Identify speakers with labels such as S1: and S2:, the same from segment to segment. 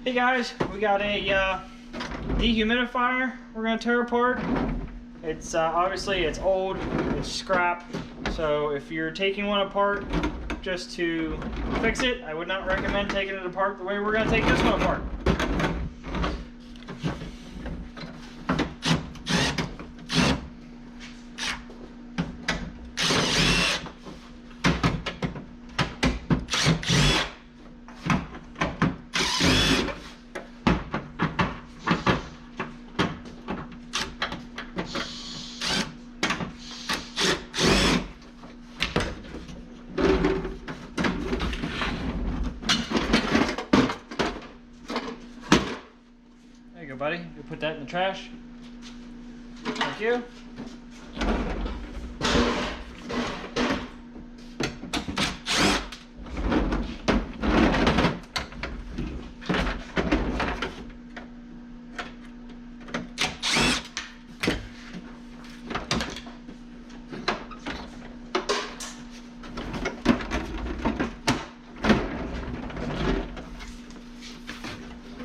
S1: Hey guys, we got a dehumidifier we're going to tear apart. It's obviously it's old, it's scrap, so if you're taking one apart just to fix it, I would not recommend taking it apart the way we're going to take this one apart. There you go, buddy. You put that in the trash. Thank you.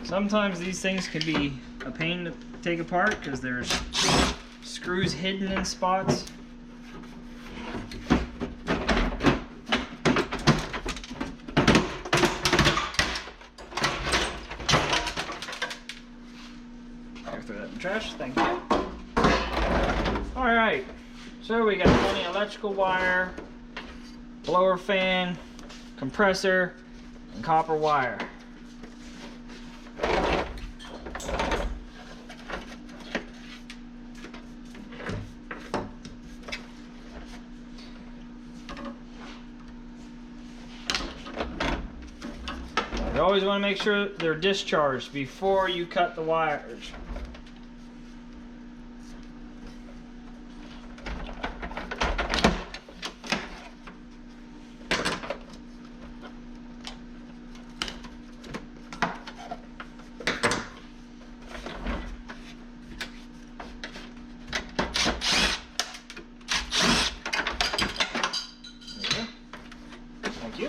S1: Sometimes these things can be a pain to take apart because there's screws hidden in spots. I'll throw that in the trash, thank you. Alright, so we got plenty of electrical wire, blower fan, compressor, and copper wire. You always want to make sure they're discharged before you cut the wires. There you go. Thank you.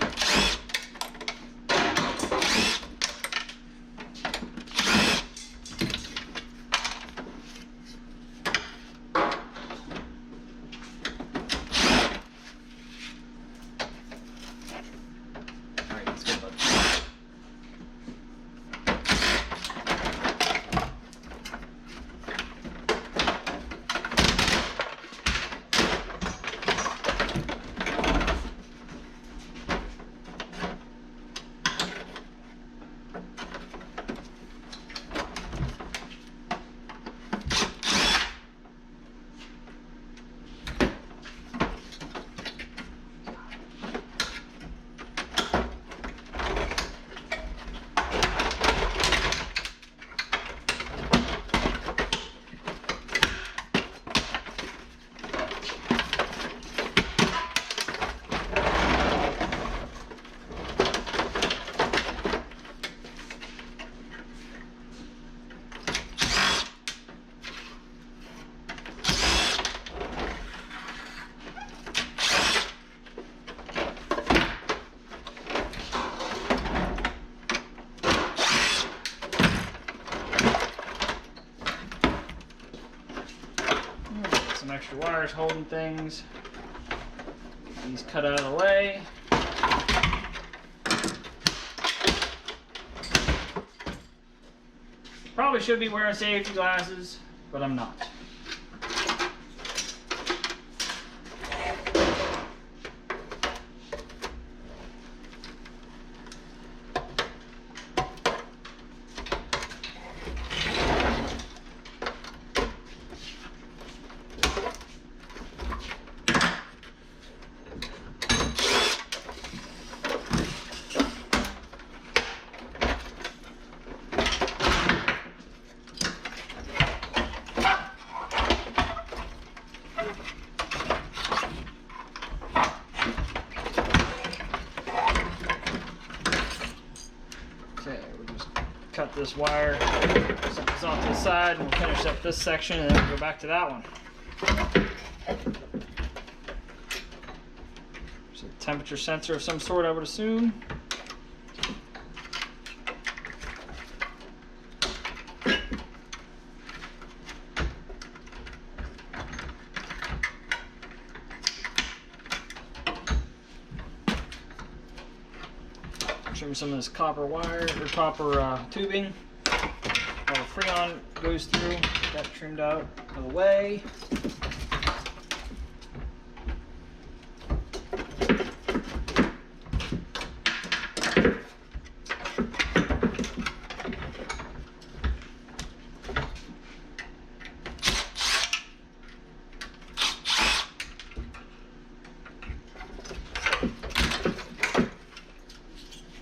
S1: Some extra wires holding things. These cut out of the way. Probably should be wearing safety glasses, but I'm not. Cut this wire, set this off to the side, and we'll finish up this section and then we'll go back to that one. There's a temperature sensor of some sort, I would assume. trim some of this copper wire or copper tubing. All the freon goes through. Get that trimmed out of the way.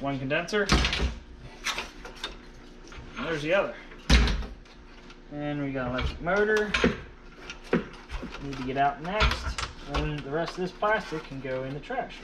S1: One condenser. And there's the other. And we got an electric motor. Need to get out next. And the rest of this plastic can go in the trash.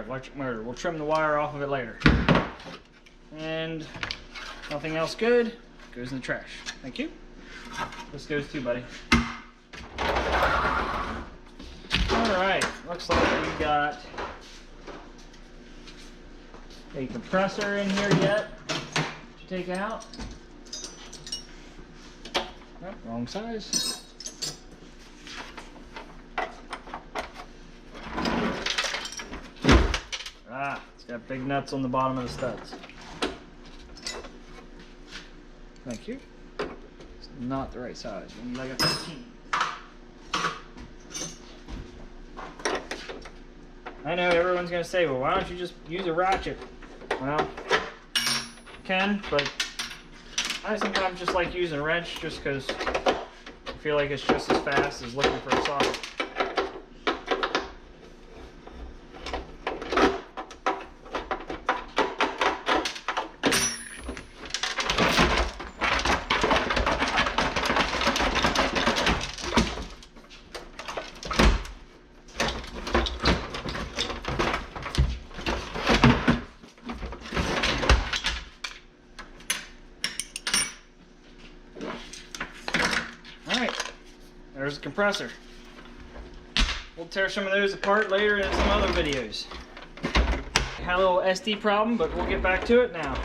S1: Electric motor. We'll trim the wire off of it later. And nothing else good goes in the trash. Thank you. This goes too, buddy. Alright, looks like we got a compressor in here yet to take out. Oh, wrong size. Ah, it's got big nuts on the bottom of the studs. Thank you. It's not the right size. We need like a 15. I know everyone's going to say, well, why don't you just use a ratchet? Well, you can, but I sometimes just like using a wrench just because I feel like it's just as fast as looking for a socket. There's a compressor. We'll tear some of those apart later in some other videos. Had a little SD problem, but we'll get back to it now.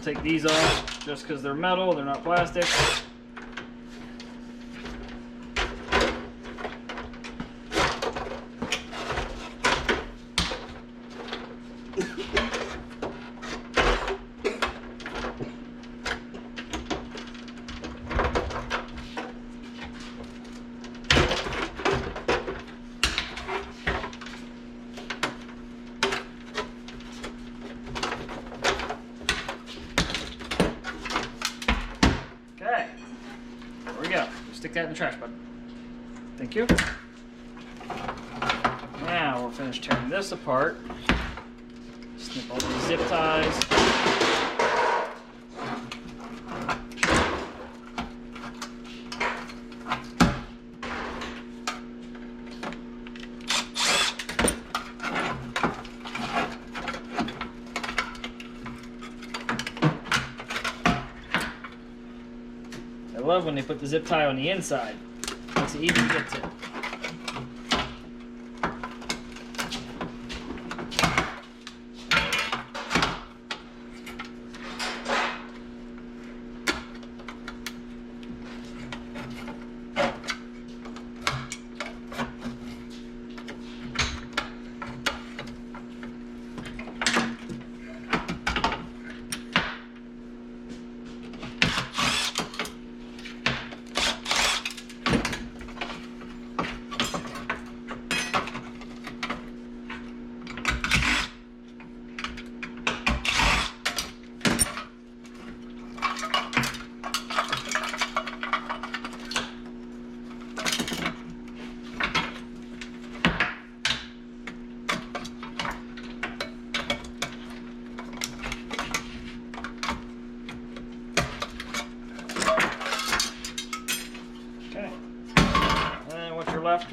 S1: Take these off just because they're metal, they're not plastic. Stick that in the trash, bud. Thank you. Now we'll finish tearing this apart. Snip all these zip ties. I love when they put the zip tie on the inside. Makes it easy to get to.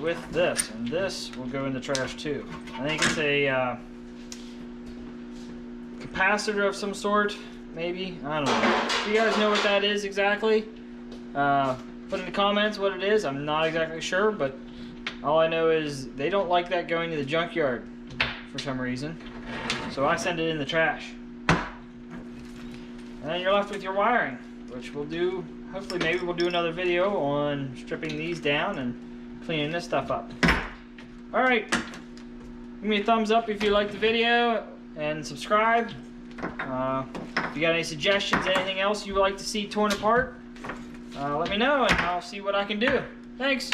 S1: with this, and this will go in the trash too. I think it's a capacitor of some sort, maybe. I don't know. If you guys know what that is exactly, put in the comments what it is. I'm not exactly sure, but all I know is they don't like that going to the junkyard for some reason. So I send it in the trash. And then you're left with your wiring, which we'll do, hopefully maybe we'll do another video on stripping these down and cleaning this stuff up. Alright, give me a thumbs up if you liked the video, and subscribe. If you got any suggestions, anything else you would like to see torn apart, let me know and I'll see what I can do. Thanks!